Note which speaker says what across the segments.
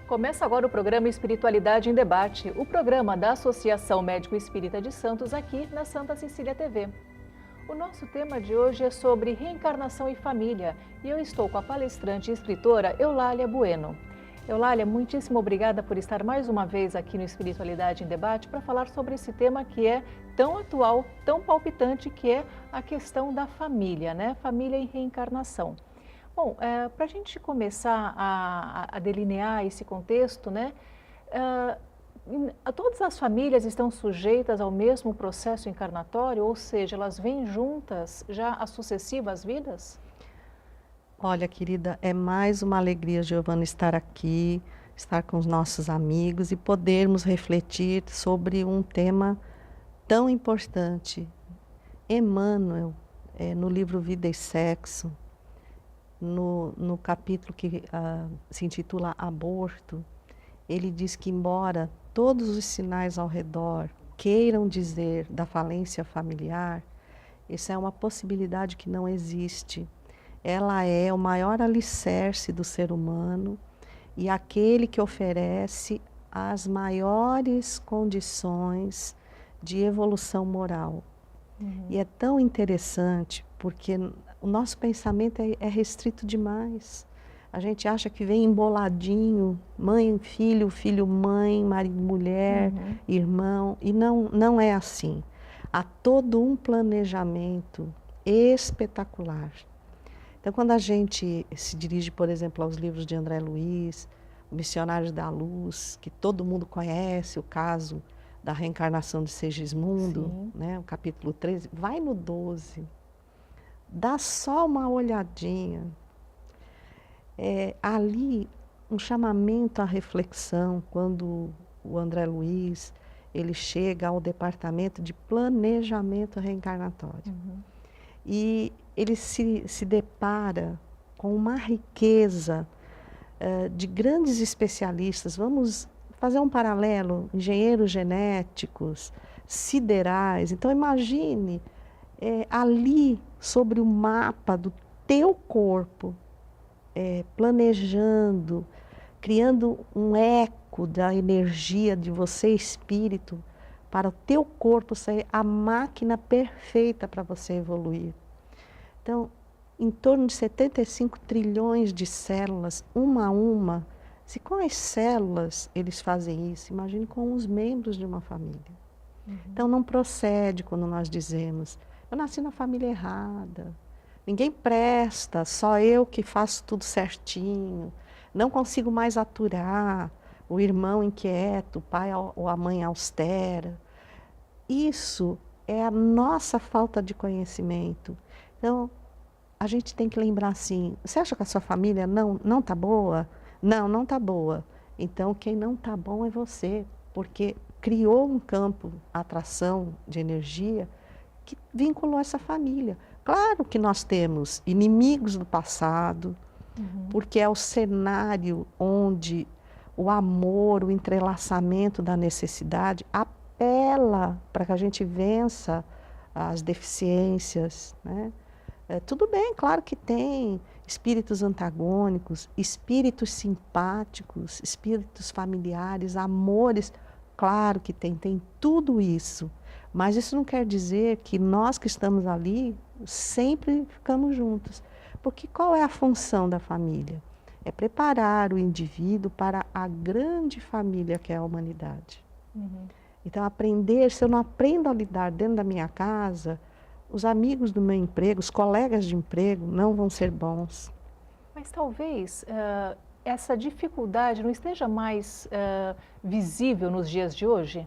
Speaker 1: Começa agora o programa Espiritualidade em Debate, o programa da Associação Médico Espírita de Santos aqui na Santa Cecília TV. O nosso tema de hoje é sobre reencarnação e família e eu estou com a palestrante e escritora Eulália Bueno. Eulália, muitíssimo obrigada por estar mais uma vez aqui no Espiritualidade em Debate para falar sobre esse tema que é tão atual, tão palpitante, que é a questão da família, né? Família e reencarnação. Bom, para a gente começar a delinear esse contexto, né? Todas as famílias estão sujeitas ao mesmo processo encarnatório, ou seja, elas vêm juntas já as sucessivas vidas?
Speaker 2: Olha, querida, é mais uma alegria, Giovana, estar aqui, estar com os nossos amigos e podermos refletir sobre um tema tão importante. Emmanuel, no livro Vida e Sexo, no capítulo que se intitula Aborto, ele diz que embora todos os sinais ao redor queiram dizer da falência familiar, isso é uma possibilidade que não existe. Ela é o maior alicerce do ser humano e aquele que oferece as maiores condições de evolução moral. E é tão interessante porque o nosso pensamento é restrito demais. A gente acha que vem emboladinho, mãe, filho, filho, mãe, marido, mulher, irmão, e não é assim. Há todo um planejamento espetacular. Então, quando a gente se dirige, por exemplo, aos livros de André Luiz, Missionários da Luz, que todo mundo conhece, o caso da reencarnação de Segismundo, né, o capítulo 13, vai no 12, dá só uma olhadinha. Ali um chamamento à reflexão, quando o André Luiz ele chega ao departamento de planejamento reencarnatório. E ele se depara com uma riqueza de grandes especialistas. Vamos fazer um paralelo, engenheiros genéticos, siderais. Então imagine ali sobre o mapa do teu corpo, planejando, criando um eco da energia de você espírito para o teu corpo ser a máquina perfeita para você evoluir. Então, em torno de 75 trilhões de células, uma a uma. Se com as células eles fazem isso, imagine com os membros de uma família. Então não procede quando nós dizemos, eu nasci na família errada, ninguém presta, só eu que faço tudo certinho, não consigo mais aturar o irmão inquieto, o pai ou a mãe austera. Isso é a nossa falta de conhecimento. Então, a gente tem que lembrar assim, você acha que a sua família não está boa? Não está boa. Então, quem não está bom é você, porque criou um campo, atração de energia, que vinculou essa família. Claro que nós temos inimigos do passado, porque é o cenário onde o amor, o entrelaçamento da necessidade apela para que a gente vença as deficiências, né? Tudo bem, claro que tem espíritos antagônicos, espíritos simpáticos, espíritos familiares, amores, claro que tem tudo isso. Mas isso não quer dizer que nós que estamos ali sempre ficamos juntos. Porque qual é a função da família? É preparar o indivíduo para a grande família que é a humanidade. Então aprender, se eu não aprendo a lidar dentro da minha casa, os amigos do meu emprego, os colegas de emprego não vão ser bons.
Speaker 1: Mas talvez essa dificuldade não esteja mais visível nos dias de hoje?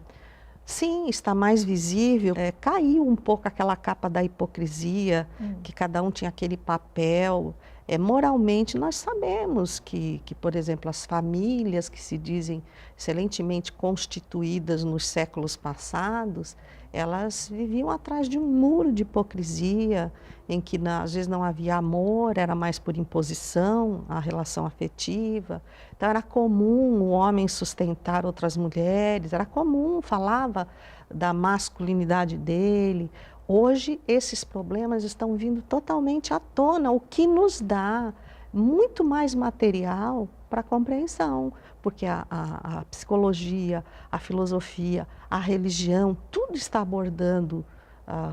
Speaker 2: Sim, está mais visível. Caiu um pouco aquela capa da hipocrisia, que cada um tinha aquele papel. Moralmente, nós sabemos que, por exemplo, as famílias que se dizem excelentemente constituídas nos séculos passados, elas viviam atrás de um muro de hipocrisia, em que às vezes não havia amor, era mais por imposição, a relação afetiva. Então era comum o homem sustentar outras mulheres, era comum, falava da masculinidade dele. Hoje esses problemas estão vindo totalmente à tona, o que nos dá muito mais material para compreensão. porque a psicologia, a filosofia, a religião, tudo está abordando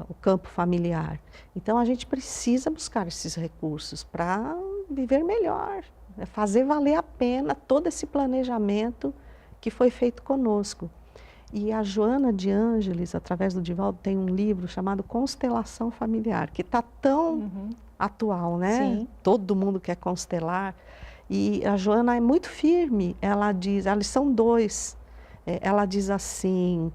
Speaker 2: o campo familiar. Então, a gente precisa buscar esses recursos para viver melhor, fazer valer a pena todo esse planejamento que foi feito conosco. E a Joana de Ângeles, através do Divaldo, tem um livro chamado Constelação Familiar, que está tão atual, né?
Speaker 1: Sim.
Speaker 2: Todo mundo quer constelar. E a Joana é muito firme, ela diz, eles são dois, ela diz assim,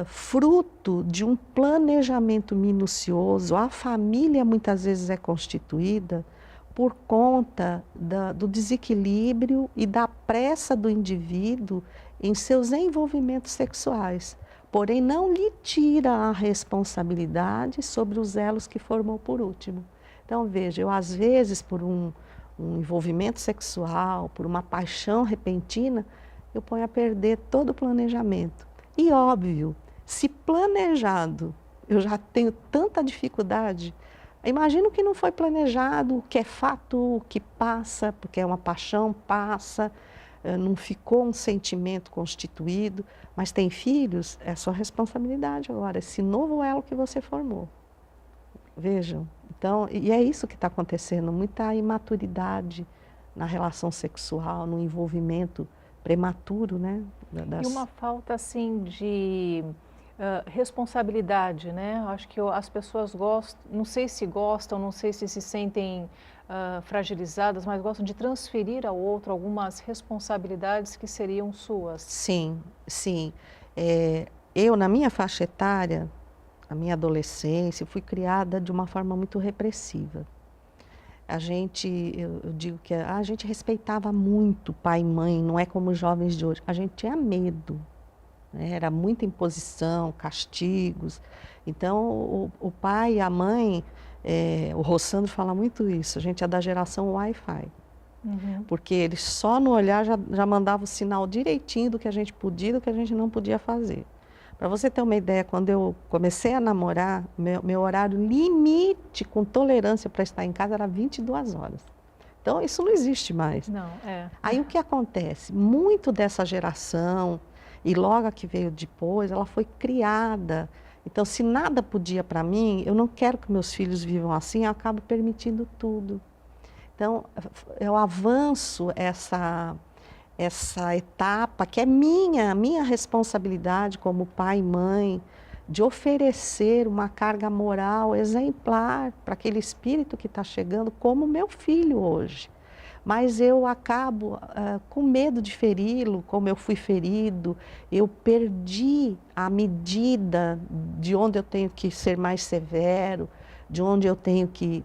Speaker 2: fruto de um planejamento minucioso, a família muitas vezes é constituída por conta do desequilíbrio e da pressa do indivíduo em seus envolvimentos sexuais, porém não lhe tira a responsabilidade sobre os elos que formou por último. Então veja, eu às vezes por um envolvimento sexual, por uma paixão repentina, eu ponho a perder todo o planejamento. E óbvio, se planejado eu já tenho tanta dificuldade, imagino que não foi planejado, o que é fato, o que passa, porque é uma paixão, passa, não ficou um sentimento constituído, mas tem filhos, é sua responsabilidade agora, esse novo elo que você formou. Vejam, então, e é isso que está acontecendo, muita imaturidade na relação sexual, no envolvimento prematuro, né?
Speaker 1: E uma falta, assim, de responsabilidade, né? Acho que as pessoas gostam, não sei se gostam, não sei se sentem fragilizadas, mas gostam de transferir ao outro algumas responsabilidades que seriam suas. Sim,
Speaker 2: sim. Eu, na minha faixa etária, a minha adolescência, fui criada de uma forma muito repressiva. Eu digo que a gente respeitava muito pai e mãe, não é como os jovens de hoje. A gente tinha medo, né? Era muita imposição, castigos. Então, o pai e a mãe, o Rossandro fala muito isso, a gente é da geração Wi-Fi. Porque eles só no olhar já mandavam o sinal direitinho do que a gente podia e do que a gente não podia fazer. Para você ter uma ideia, quando eu comecei a namorar, meu horário limite com tolerância para estar em casa era 22 horas. Então, isso não existe mais.
Speaker 1: Não,
Speaker 2: Aí o que acontece? Muito dessa geração, e logo a que veio depois, ela foi criada. Então, se nada podia para mim, eu não quero que meus filhos vivam assim, eu acabo permitindo tudo. Então, eu avanço essa etapa que é minha responsabilidade como pai e mãe, de oferecer uma carga moral exemplar para aquele espírito que está chegando, como meu filho hoje. Mas eu acabo com medo de feri-lo, como eu fui ferido, eu perdi a medida de onde eu tenho que ser mais severo, de onde eu tenho que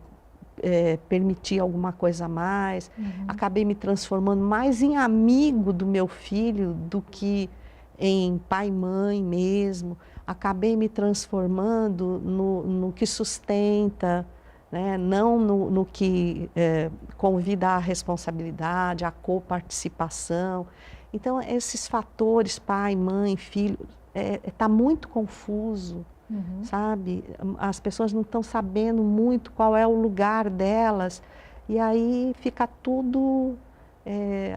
Speaker 2: permitir alguma coisa a mais. Acabei me transformando mais em amigo do meu filho do que em pai e mãe mesmo. Acabei me transformando no que sustenta, né? Não no que convida à responsabilidade, à coparticipação. Então, esses fatores, pai, mãe, filho, está muito confuso. Sabe? As pessoas não estão sabendo muito qual é o lugar delas e aí fica tudo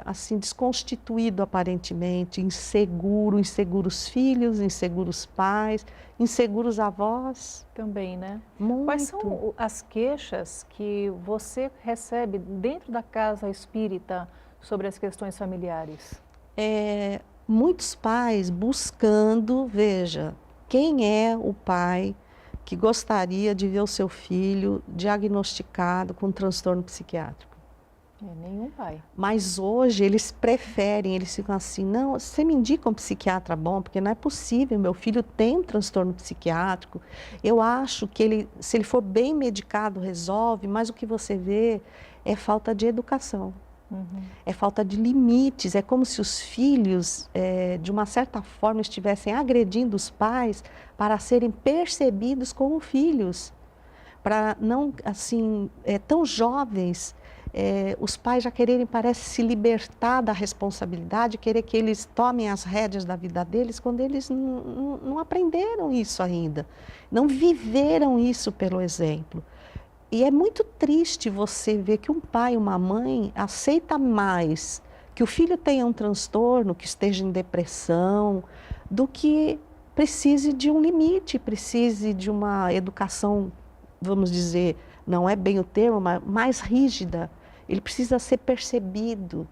Speaker 2: assim desconstituído aparentemente, inseguros filhos, inseguros pais, inseguros avós.
Speaker 1: Também, né?
Speaker 2: Muito.
Speaker 1: Quais são as queixas que você recebe dentro da casa espírita sobre as questões familiares?
Speaker 2: Muitos pais buscando, veja, quem é o pai que gostaria de ver o seu filho diagnosticado com transtorno psiquiátrico?
Speaker 1: Nenhum pai.
Speaker 2: Mas hoje eles preferem, eles ficam assim, não, você me indica um psiquiatra bom, porque não é possível, meu filho tem um transtorno psiquiátrico, eu acho que se ele for bem medicado, resolve, mas o que você vê é falta de educação. É falta de limites, é como se os filhos, de uma certa forma, estivessem agredindo os pais para serem percebidos como filhos. Para não, assim, tão jovens, os pais já quererem, parece, se libertar da responsabilidade, querer que eles tomem as rédeas da vida deles, quando eles não aprenderam isso ainda, não viveram isso pelo exemplo. E é muito triste você ver que um pai e uma mãe aceita mais que o filho tenha um transtorno, que esteja em depressão, do que precise de um limite, precise de uma educação, vamos dizer, não é bem o termo, mas mais rígida. Ele precisa ser percebido.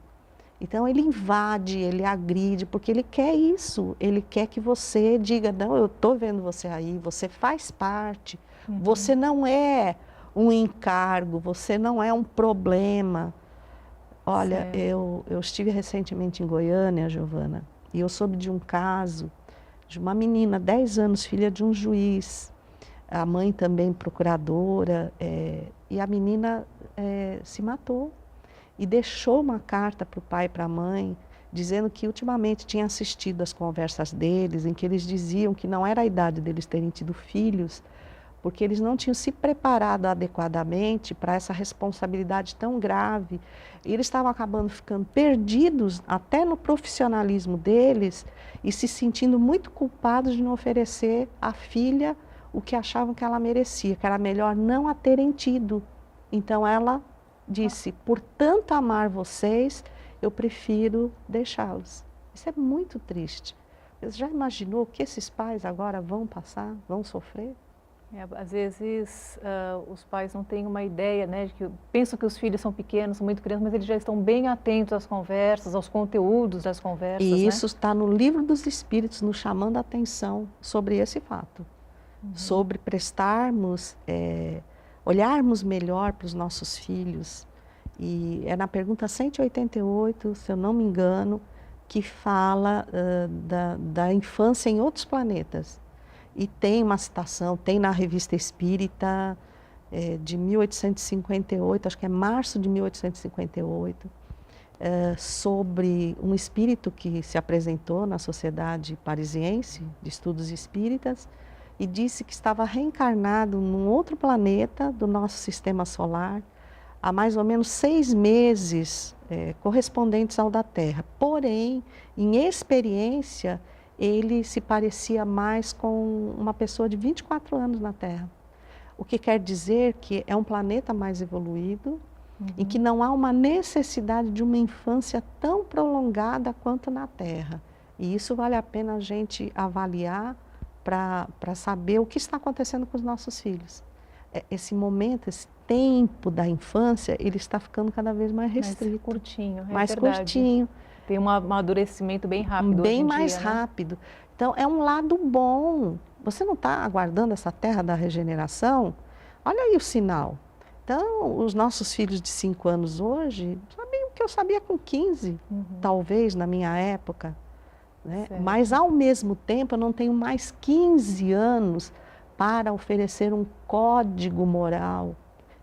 Speaker 2: Então ele invade, ele agride, porque ele quer isso. Ele quer que você diga, não, eu estou vendo você aí, você faz parte, você não é um encargo, você não é um problema. Olha, eu estive recentemente em Goiânia, Giovana, e eu soube de um caso de uma menina, 10 anos, filha de um juiz, a mãe também procuradora, e a menina se matou e deixou uma carta para o pai e para a mãe, dizendo que ultimamente tinha assistido as conversas deles, em que eles diziam que não era a idade deles terem tido filhos, porque eles não tinham se preparado adequadamente para essa responsabilidade tão grave. E eles estavam acabando ficando perdidos até no profissionalismo deles e se sentindo muito culpados de não oferecer à filha o que achavam que ela merecia, que era melhor não a terem tido. Então ela disse, por tanto amar vocês, eu prefiro deixá-los. Isso é muito triste. Você já imaginou que esses pais agora vão passar, vão sofrer?
Speaker 1: Às vezes os pais não têm uma ideia, né, de que pensam que os filhos são pequenos, são muito crianças, mas eles já estão bem atentos às conversas, aos conteúdos das conversas.
Speaker 2: E isso está no Livro dos Espíritos, nos chamando a atenção sobre esse fato. Sobre prestarmos, olharmos melhor para os nossos filhos. E é na pergunta 188, se eu não me engano, que fala da infância em outros planetas. E tem uma citação, tem na Revista Espírita de 1858, acho que é março de 1858, sobre um espírito que se apresentou na Sociedade Parisiense de Estudos Espíritas e disse que estava reencarnado num outro planeta do nosso sistema solar há mais ou menos 6 meses correspondentes ao da Terra. Porém, em experiência, ele se parecia mais com uma pessoa de 24 anos na Terra. O que quer dizer que é um planeta mais evoluído, em que não há uma necessidade de uma infância tão prolongada quanto na Terra. E isso vale a pena a gente avaliar para saber o que está acontecendo com os nossos filhos. Esse momento, esse tempo da infância, ele está ficando cada vez mais restrito.
Speaker 1: Mais curtinho,
Speaker 2: mais curtinho.
Speaker 1: Tem um amadurecimento bem rápido
Speaker 2: bem
Speaker 1: hoje em
Speaker 2: mais
Speaker 1: dia,
Speaker 2: rápido. Então, é um lado bom. Você não está aguardando essa terra da regeneração? Olha aí o sinal. Então, os nossos filhos de 5 anos hoje sabem o que eu sabia com 15, talvez, na minha época. Né? Mas, ao mesmo tempo, eu não tenho mais 15 anos para oferecer um código moral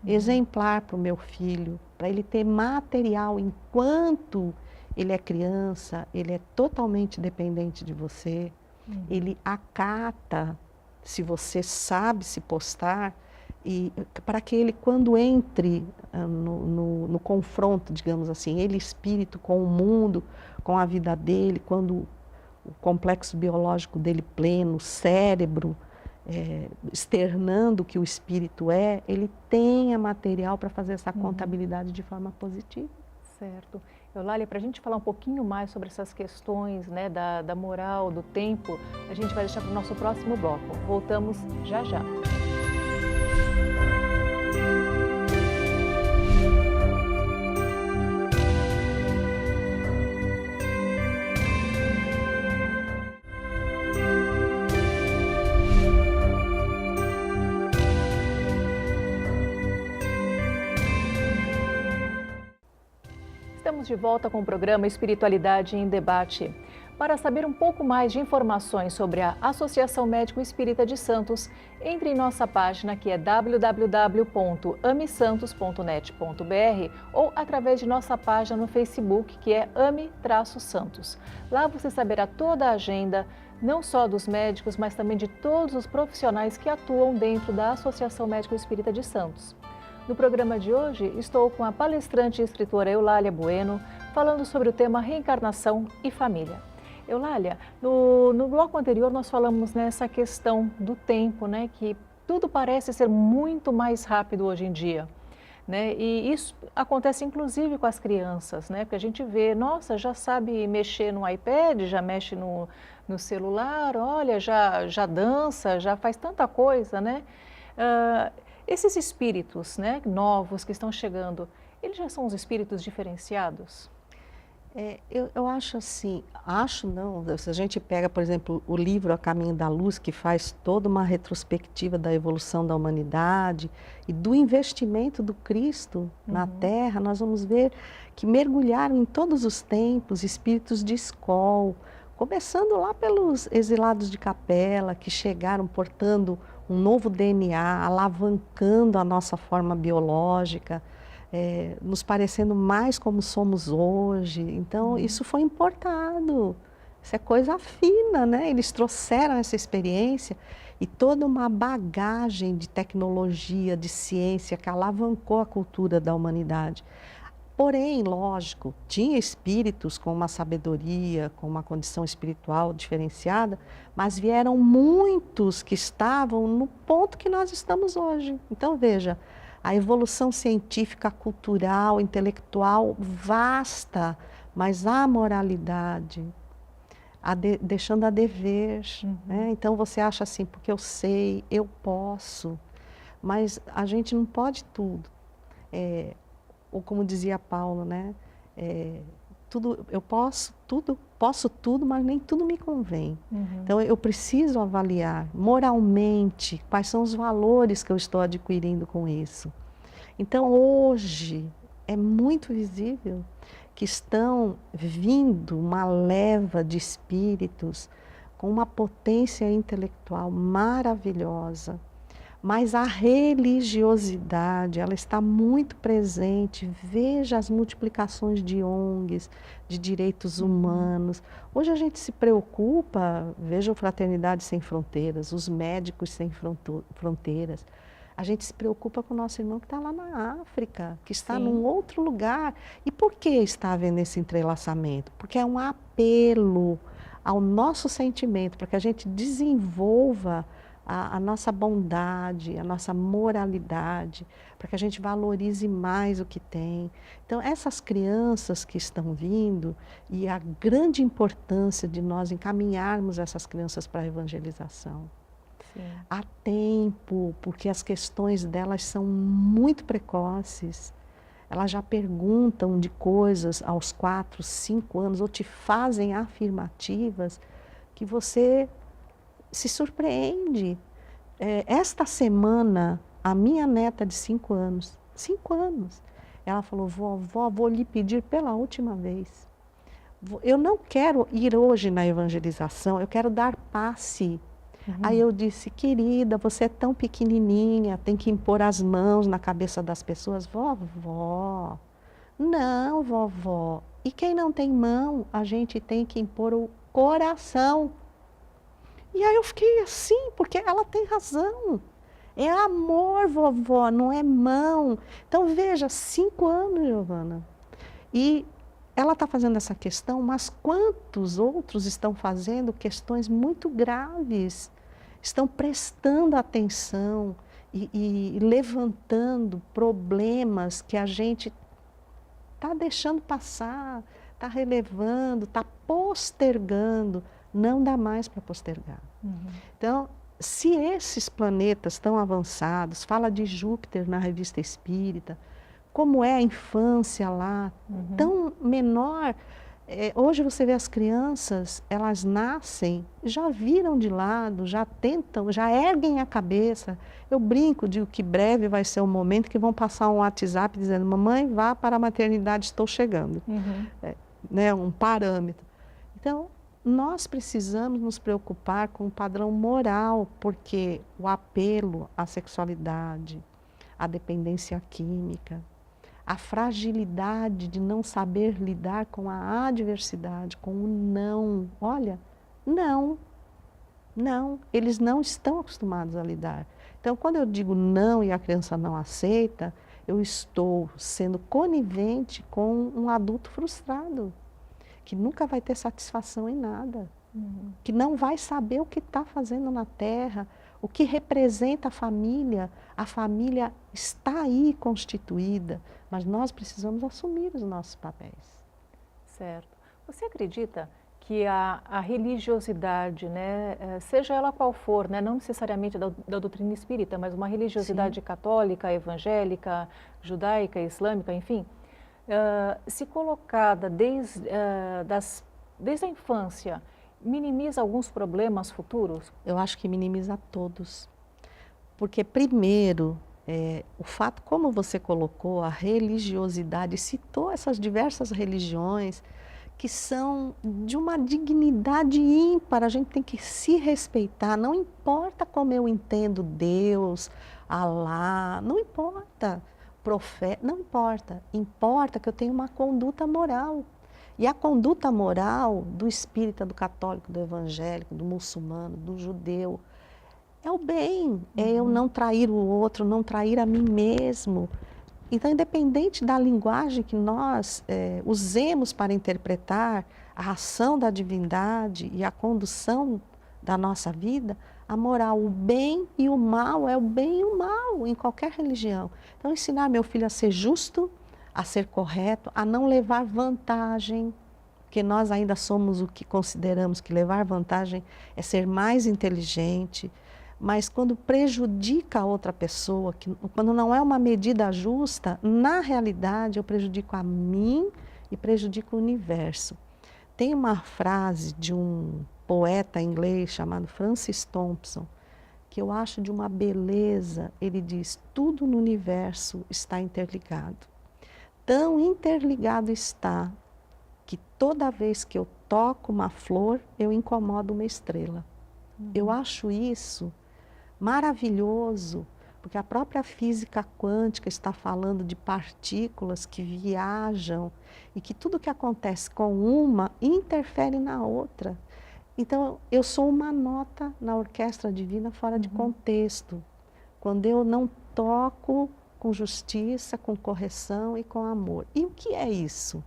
Speaker 2: exemplar para o meu filho, para ele ter material enquanto ele é criança, ele é totalmente dependente de você, ele acata se você sabe se postar, e para que ele, quando entre no confronto, digamos assim, ele espírito com o mundo, com a vida dele, quando o complexo biológico dele pleno, o cérebro, externando o que o espírito é, ele tenha material para fazer essa contabilidade de forma positiva.
Speaker 1: Certo. Eulália, para a gente falar um pouquinho mais sobre essas questões, né, da moral, do tempo, a gente vai deixar para o nosso próximo bloco. Voltamos já já. Estamos de volta com o programa Espiritualidade em Debate. Para saber um pouco mais de informações sobre a Associação Médico Espírita de Santos, entre em nossa página que é www.amesantos.net.br ou através de nossa página no Facebook que é Ame-Santos. Lá você saberá toda a agenda, não só dos médicos, mas também de todos os profissionais que atuam dentro da Associação Médico Espírita de Santos. No programa de hoje, estou com a palestrante e escritora Eulália Bueno, falando sobre o tema reencarnação e família. Eulália, no bloco anterior nós falamos nessa questão do tempo, né, que tudo parece ser muito mais rápido hoje em dia. né? E isso acontece inclusive com as crianças, né? Porque a gente vê, nossa, já sabe mexer no iPad, já mexe no celular, olha, já dança, já faz tanta coisa, né? Ah, esses espíritos, né, novos que estão chegando, eles já são os espíritos diferenciados?
Speaker 2: Eu acho assim, acho não, se a gente pega, por exemplo, o livro A Caminho da Luz, que faz toda uma retrospectiva da evolução da humanidade e do investimento do Cristo na Terra, nós vamos ver que mergulharam em todos os tempos espíritos de escola, começando lá pelos exilados de Capela, que chegaram portando um novo DNA, alavancando a nossa forma biológica, nos parecendo mais como somos hoje. Então, isso foi importado. Isso é coisa fina, né? Eles trouxeram essa experiência e toda uma bagagem de tecnologia, de ciência que alavancou a cultura da humanidade. Porém, lógico, tinha espíritos com uma sabedoria, com uma condição espiritual diferenciada, mas vieram muitos que estavam no ponto que nós estamos hoje. Então, veja, a evolução científica, cultural, intelectual, vasta, mas a moralidade, deixando a dever. Né? Então, você acha assim, porque eu sei, eu posso, mas a gente não pode tudo. Ou como dizia Paulo, né? Eu posso tudo, mas nem tudo me convém. Então eu preciso avaliar moralmente quais são os valores que eu estou adquirindo com isso. Então hoje é muito visível que estão vindo uma leva de espíritos com uma potência intelectual maravilhosa. Mas a religiosidade, ela está muito presente. Veja as multiplicações de ONGs, de direitos humanos. Hoje a gente se preocupa, veja o Fraternidade Sem Fronteiras, os médicos sem fronteiras. A gente se preocupa com o nosso irmão que está lá na África, que está num outro lugar. E por que está havendo esse entrelaçamento? Porque é um apelo ao nosso sentimento, para que a gente desenvolva a nossa bondade, a nossa moralidade, para que a gente valorize mais o que tem. Então, essas crianças que estão vindo, e a grande importância de nós encaminharmos essas crianças para a evangelização. Há tempo, porque as questões delas são muito precoces. Elas já perguntam de coisas aos 4, 5 anos, ou te fazem afirmativas que você se surpreende. Esta semana, a minha neta de 5 anos, ela falou, vovó, vou lhe pedir pela última vez. Eu não quero ir hoje na evangelização, eu quero dar passe. Aí eu disse, querida, você é tão pequenininha, tem que impor as mãos na cabeça das pessoas. Vovó, não, vovó. E quem não tem mão, a gente tem que impor o coração. E aí eu fiquei assim, porque ela tem razão. É amor, vovó, não é mão. Então veja, 5 anos, Giovana. E ela está fazendo essa questão, mas quantos outros estão fazendo questões muito graves? Estão prestando atenção e levantando problemas que a gente está deixando passar, está relevando, está postergando. Não dá mais para postergar. Então, se esses planetas tão avançados, fala de Júpiter na Revista Espírita, como é a infância lá, tão menor. Hoje você vê as crianças, elas nascem, já viram de lado, já tentam, já erguem a cabeça. Eu brinco, digo que breve vai ser o momento que vão passar um WhatsApp dizendo, mamãe, vá para a maternidade, estou chegando. Né, um parâmetro. Então, nós precisamos nos preocupar com o padrão moral, porque o apelo à sexualidade, à dependência química, a fragilidade de não saber lidar com a adversidade, com o não. Olha, não, eles não estão acostumados a lidar. Então, quando eu digo não e a criança não aceita, eu estou sendo conivente com um adulto frustrado, que nunca vai ter satisfação em nada, que não vai saber o que está fazendo na Terra, o que representa a família está aí constituída, mas nós precisamos assumir os nossos papéis.
Speaker 1: Certo. Você acredita que a religiosidade, né, seja ela qual for, né, não necessariamente da doutrina espírita, mas uma religiosidade Sim. católica, evangélica, judaica, islâmica, enfim, se colocada desde a infância, minimiza alguns problemas futuros?
Speaker 2: Eu acho que minimiza todos. Porque, primeiro, o fato, como você colocou, a religiosidade, citou essas diversas religiões, que são de uma dignidade ímpar, a gente tem que se respeitar, não importa como eu entendo Deus, Alá, não importa, profeta, não importa, importa que eu tenha uma conduta moral. E a conduta moral do espírita, do católico, do evangélico, do muçulmano, do judeu, é o bem, é eu não trair o outro, não trair a mim mesmo. Então, independente da linguagem que nós usemos para interpretar a ação da divindade e a condução da nossa vida, a moral, o bem e o mal é o bem e o mal em qualquer religião. Então, ensinar meu filho a ser justo, a ser correto, a não levar vantagem, porque nós ainda somos o que consideramos que levar vantagem é ser mais inteligente, mas quando prejudica a outra pessoa, quando não é uma medida justa, na realidade eu prejudico a mim e prejudico o universo. Tem uma frase de um poeta inglês chamado Francis Thompson, que eu acho de uma beleza. Ele diz: tudo no universo está interligado. Tão interligado está que toda vez que eu toco uma flor, eu incomodo uma estrela. Eu acho isso maravilhoso, porque a própria física quântica está falando de partículas que viajam e que tudo que acontece com uma interfere na outra. Então, eu sou uma nota na orquestra divina fora de contexto, quando eu não toco com justiça, com correção e com amor. E o que é isso?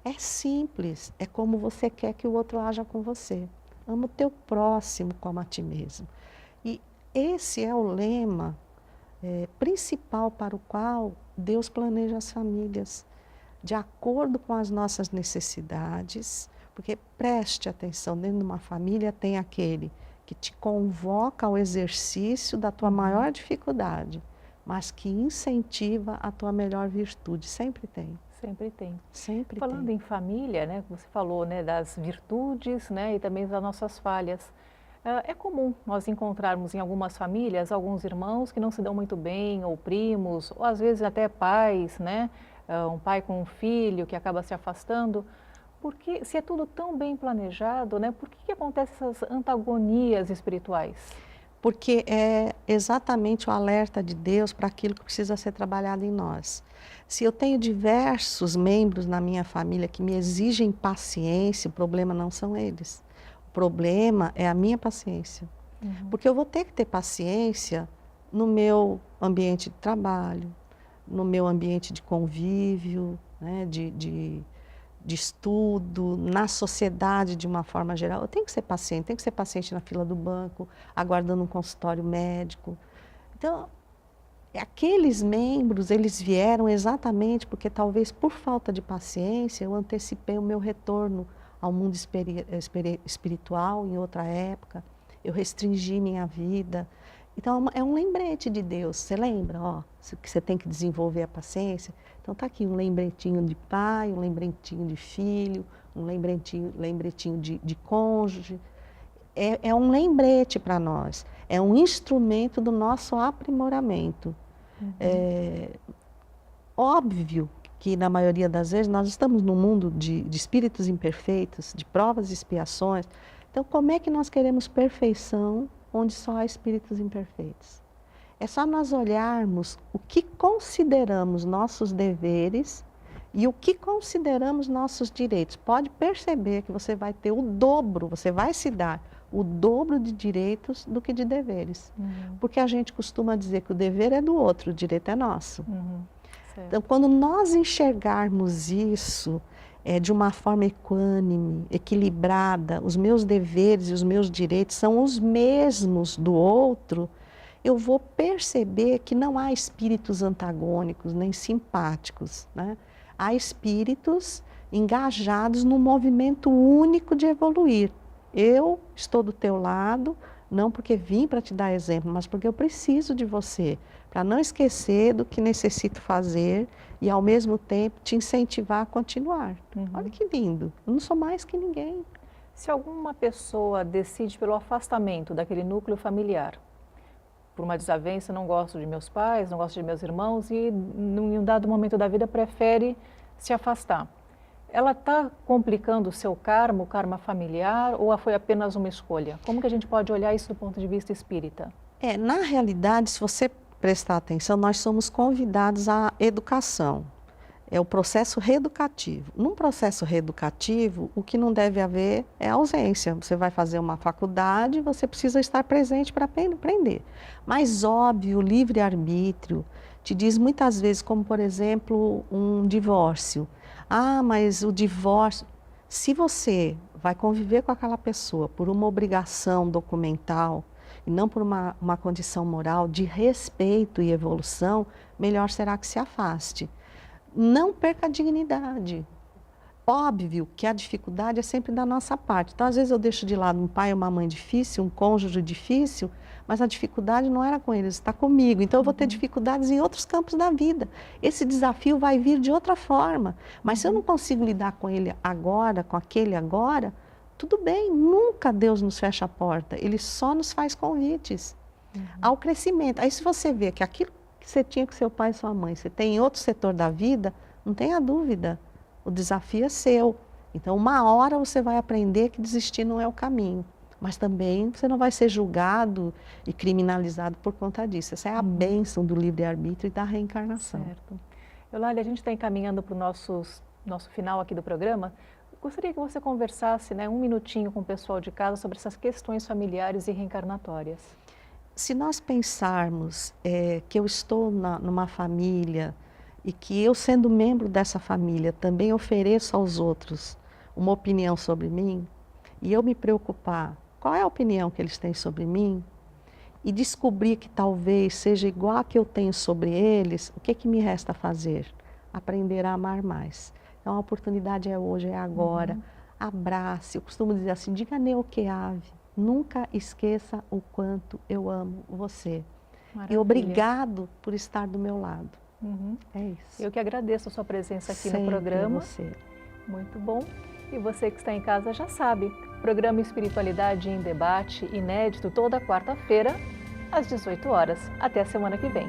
Speaker 2: É simples, é como você quer que o outro haja com você. Ama o teu próximo como a ti mesmo. E esse é o lema principal para o qual Deus planeja as famílias, de acordo com as nossas necessidades, porque preste atenção, dentro de uma família tem aquele que te convoca ao exercício da tua maior dificuldade, mas que incentiva a tua melhor virtude, sempre tem.
Speaker 1: Sempre tem.
Speaker 2: Sempre
Speaker 1: Falando
Speaker 2: tem.
Speaker 1: em família, né, você falou, né, das virtudes, né, e também das nossas falhas. É comum nós encontrarmos em algumas famílias alguns irmãos que não se dão muito bem, ou primos, ou às vezes até pais, né? Um pai com um filho que acaba se afastando. Porque, se é tudo tão bem planejado, né, por que acontecem essas antagonias espirituais?
Speaker 2: Porque é exatamente o alerta de Deus para aquilo que precisa ser trabalhado em nós. Se eu tenho diversos membros na minha família que me exigem paciência, o problema não são eles. O problema é a minha paciência. Porque eu vou ter que ter paciência no meu ambiente de trabalho, no meu ambiente de convívio, né, de estudo, na sociedade de uma forma geral. Eu tenho que ser paciente na fila do banco, aguardando um consultório médico. Então, aqueles membros, eles vieram exatamente porque talvez por falta de paciência eu antecipei o meu retorno ao mundo espiritual em outra época, eu restringi minha vida. Então é um lembrete de Deus, você lembra? Ó, que você tem que desenvolver a paciência. Então está aqui um lembretinho de pai, um lembretinho de filho, um lembretinho de cônjuge. É um lembrete para nós, é um instrumento do nosso aprimoramento. Óbvio que na maioria das vezes nós estamos num mundo de espíritos imperfeitos, de provas e expiações. Então como é que nós queremos perfeição onde só há espíritos imperfeitos? É só nós olharmos o que consideramos nossos deveres e o que consideramos nossos direitos. Pode perceber que você vai ter o dobro, você vai se dar o dobro de direitos do que de deveres. Porque a gente costuma dizer que o dever é do outro, o direito é nosso. Então, quando nós enxergarmos isso, de uma forma equânime, equilibrada, os meus deveres e os meus direitos são os mesmos do outro, eu vou perceber que não há espíritos antagônicos nem simpáticos, né? Há espíritos engajados num movimento único de evoluir. Eu estou do teu lado, não porque vim para te dar exemplo, mas porque eu preciso de você, para não esquecer do que necessito fazer e, ao mesmo tempo, te incentivar a continuar. Olha que lindo, eu não sou mais que ninguém.
Speaker 1: Se alguma pessoa decide pelo afastamento daquele núcleo familiar, por uma desavença, não gosto de meus pais, não gosto de meus irmãos e, em um dado momento da vida, prefere se afastar, ela está complicando o seu karma, o karma familiar, ou foi apenas uma escolha? Como que a gente pode olhar isso do ponto de vista espírita?
Speaker 2: Na realidade, se você prestar atenção, nós somos convidados à educação. É o processo reeducativo. Num processo reeducativo, o que não deve haver é ausência. Você vai fazer uma faculdade, você precisa estar presente para aprender. Mas, óbvio, o livre-arbítrio te diz muitas vezes, como por exemplo, um divórcio. Ah, mas o divórcio... Se você vai conviver com aquela pessoa por uma obrigação documental e não por uma condição moral de respeito e evolução, melhor será que se afaste. Não perca a dignidade. Óbvio que a dificuldade é sempre da nossa parte. Então, às vezes eu deixo de lado um pai e uma mãe difícil, um cônjuge difícil, mas a dificuldade não era com eles, está comigo. Então, eu vou ter dificuldades em outros campos da vida. Esse desafio vai vir de outra forma. Mas se eu não consigo lidar com ele agora, com aquele agora, tudo bem, nunca Deus nos fecha a porta. Ele só nos faz convites ao crescimento. Aí, se você vê que aquilo que você tinha com seu pai e sua mãe, você tem em outro setor da vida, não tenha dúvida. O desafio é seu. Então, uma hora você vai aprender que desistir não é o caminho. Mas também você não vai ser julgado e criminalizado por conta disso. Essa é a bênção do livre-arbítrio e da reencarnação.
Speaker 1: Certo. Eulália, a gente está encaminhando para o nosso final aqui do programa. Gostaria que você conversasse, um minutinho com o pessoal de casa sobre essas questões familiares e reencarnatórias.
Speaker 2: Se nós pensarmos que eu estou numa família e que eu, sendo membro dessa família, também ofereço aos outros uma opinião sobre mim, e eu me preocupar qual é a opinião que eles têm sobre mim, e descobrir que talvez seja igual a que eu tenho sobre eles, o que me resta fazer? Aprender a amar mais. Então a oportunidade é hoje, é agora. Abrace, eu costumo dizer assim, diga ne o que ave, nunca esqueça o quanto eu amo você. Maravilha. E obrigado por estar do meu lado. É isso.
Speaker 1: Eu que agradeço a sua presença aqui
Speaker 2: Sempre
Speaker 1: no programa.
Speaker 2: Você.
Speaker 1: Muito bom. E você que está em casa já sabe, programa Espiritualidade em Debate, inédito toda quarta-feira, às 18 horas. Até a semana que vem.